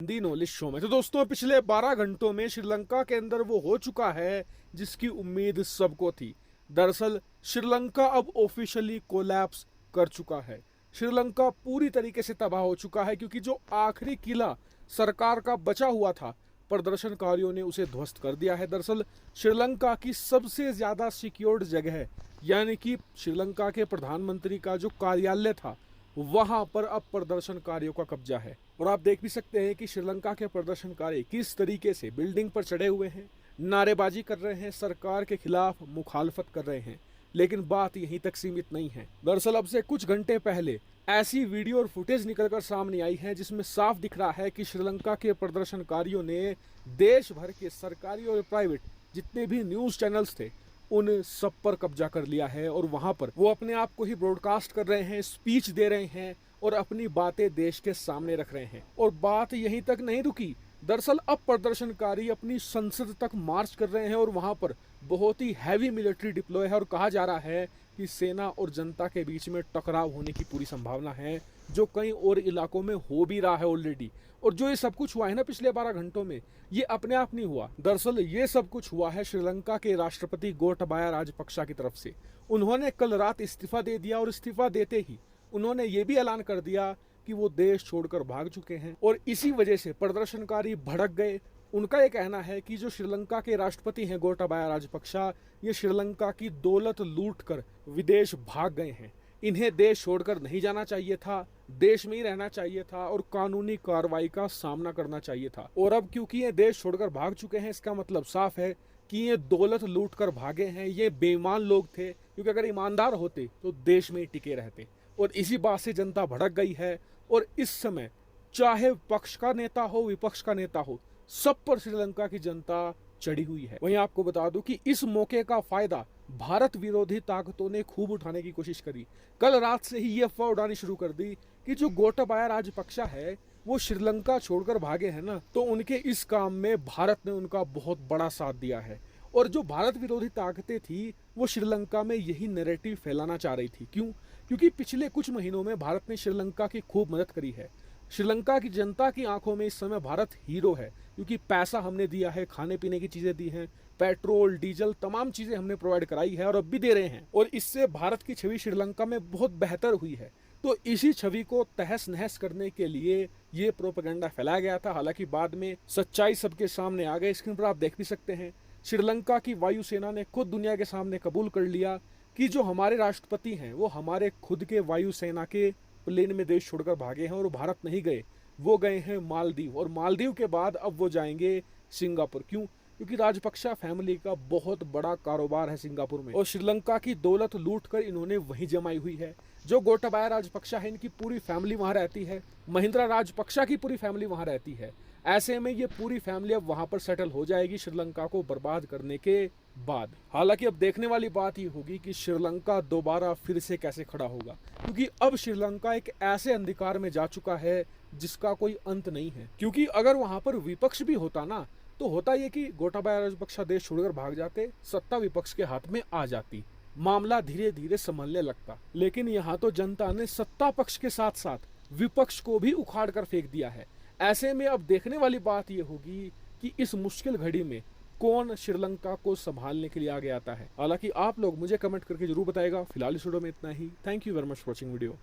दी knowledge show में। तो दोस्तों, पिछले 12 घंटों में श्रीलंका के अंदर वो हो चुका है जिसकी उम्मीद सबको थी। दरअसल श्रीलंका अब ऑफिशियली कोलैप्स कर चुका है। श्रीलंका पूरी तरीके से तबाह हो चुका है, क्योंकि जो आखिरी किला सरकार का बचा हुआ था, प्रदर्शनकारियों ने उसे ध्वस्त कर दिया है। दरअसल श्रीलंका की सबसे ज्यादा सिक्योर्ड जगह, यानी कि श्रीलंका के प्रधानमंत्री का जो कार्यालय था, वहां पर अब प्रदर्शनकारियों का कब्जा है। और आप देख भी सकते हैं कि श्रीलंका के प्रदर्शनकारी किस तरीके से बिल्डिंग पर चढ़े हुए हैं, नारेबाजी कर रहे हैं, सरकार के खिलाफ मुखालफत कर रहे हैं। लेकिन बात यहीं तक सीमित नहीं है। दरअसल अब से कुछ घंटे पहले ऐसी वीडियो और फुटेज निकलकर सामने आई है जिसमें साफ दिख रहा है कि श्रीलंका के प्रदर्शनकारियों ने देश भर के सरकारी और प्राइवेट जितने भी न्यूज चैनल्स थे, उन सब पर कब्जा कर लिया है। और वहां पर वो अपने आप को ही ब्रॉडकास्ट कर रहे हैं, स्पीच दे रहे हैं और अपनी बातें देश के सामने रख रहे हैं। और बात यहीं तक नहीं रुकी। दरअसल अब प्रदर्शनकारी अपनी संसद तक मार्च कर रहे हैं और वहां पर बहुत ही हैवी मिलिट्री डिप्लॉय है। और कहा जा रहा है कि सेना और जनता के बीच में टकराव होने की पूरी संभावना है, जो कई और इलाकों में हो भी रहा है ऑलरेडी। और जो ये सब कुछ हुआ है ना पिछले 12 घंटों में, ये अपने आप नहीं हुआ। दरअसल ये सब कुछ हुआ है श्रीलंका के राष्ट्रपति गोटाबाया राजपक्षा की तरफ से। उन्होंने कल रात इस्तीफा दे दिया और इस्तीफा देते ही उन्होंने ये भी ऐलान कर दिया कि वो देश छोड़कर भाग चुके हैं। और इसी वजह से प्रदर्शनकारी भड़क गए। उनका ये कहना है कि जो श्रीलंका के राष्ट्रपति हैं गोटाबाया राजपक्षा, ये श्रीलंका की दौलत लूट कर विदेश भाग गए हैं। इन्हें देश छोड़कर नहीं जाना चाहिए था, देश में ही रहना चाहिए था और कानूनी कार्रवाई का सामना करना चाहिए था। और अब क्योंकि ये देश छोड़कर भाग चुके हैं, इसका मतलब साफ है कि ये दौलत लूट कर भागे हैं। ये बेईमान लोग थे, क्योंकि अगर ईमानदार होते तो देश में ही टिके रहते। और इसी बात से जनता भड़क गई है। और इस समय चाहे पक्ष का नेता हो, विपक्ष का नेता हो, सब पर श्रीलंका की जनता चढ़ी हुई है। वहीं आपको बता दूं कि इस मौके का फायदा भारत विरोधी ताकतों ने खूब उठाने की कोशिश करी। कल रात से ही ये अफवाह उड़ानी शुरू कर दी कि जो गोटाबाया राजपक्षा है वो श्रीलंका छोड़कर भागे हैं ना, तो उनके इस काम में भारत ने उनका बहुत बड़ा साथ दिया है। और जो भारत विरोधी ताकतें थी वो श्रीलंका में यही नैरेटिव फैलाना चाह रही थी। क्यों? क्योंकि पिछले कुछ महीनों में भारत ने श्रीलंका की खूब मदद करी है। श्रीलंका की जनता की आंखों में इस समय भारत हीरो है, क्योंकि पैसा हमने दिया है, खाने पीने की चीजें दी हैं, पेट्रोल डीजल तमाम चीजें हमने प्रोवाइड कराई है और अब भी दे रहे हैं। और इससे भारत की छवि श्रीलंका में बहुत बेहतर हुई है। तो इसी छवि को तहस नहस करने के लिए ये प्रोपेगेंडा फैलाया गया था। हालांकि बाद में सच्चाई सबके सामने आ गई। स्क्रीन पर आप देख भी सकते हैं, श्रीलंका की वायुसेना ने खुद दुनिया के सामने कबूल कर लिया कि जो हमारे राष्ट्रपति हैं वो हमारे खुद के वायुसेना के प्लेन में देश छोड़कर भागे हैं और भारत नहीं गए, वो गए हैं मालदीव। और मालदीव के बाद अब वो जाएंगे सिंगापुर। क्यों? क्योंकि राजपक्षा फैमिली का बहुत बड़ा कारोबार है सिंगापुर में और श्रीलंका की दौलत लूट कर इन्होंने वहीं जमाई हुई है। जो गोटाबाया राजपक्षा है, इनकी पूरी फैमिली वहां रहती है। महिंद्रा राजपक्षा की पूरी फैमिली वहां रहती है। ऐसे में ये पूरी फैमिली अब वहां पर सेटल हो जाएगी श्रीलंका को बर्बाद करने के बाद। हालांकि अब देखने वाली बात ये होगी कि श्रीलंका दोबारा फिर से कैसे खड़ा होगा, क्योंकि अब श्रीलंका एक ऐसे अंधकार में जा चुका है जिसका कोई अंत नहीं है। क्योंकि अगर वहां पर विपक्ष भी होता ना, तो होता ये कि गोटाबाया राजपक्षा देश छोड़कर भाग जाते, सत्ता विपक्ष के हाथ में आ जाती, मामला धीरे धीरे संभलने लगता। लेकिन यहाँ तो जनता ने सत्ता पक्ष के साथ साथ विपक्ष को भी उखाड़ कर फेंक दिया है। ऐसे में अब देखने वाली बात यह होगी कि इस मुश्किल घड़ी में कौन श्रीलंका को संभालने के लिए आगे आता है। हालांकि आप लोग मुझे कमेंट करके जरूर बताएगा। फिलहाल इस वीडियो में इतना ही। Thank you very much for watching video.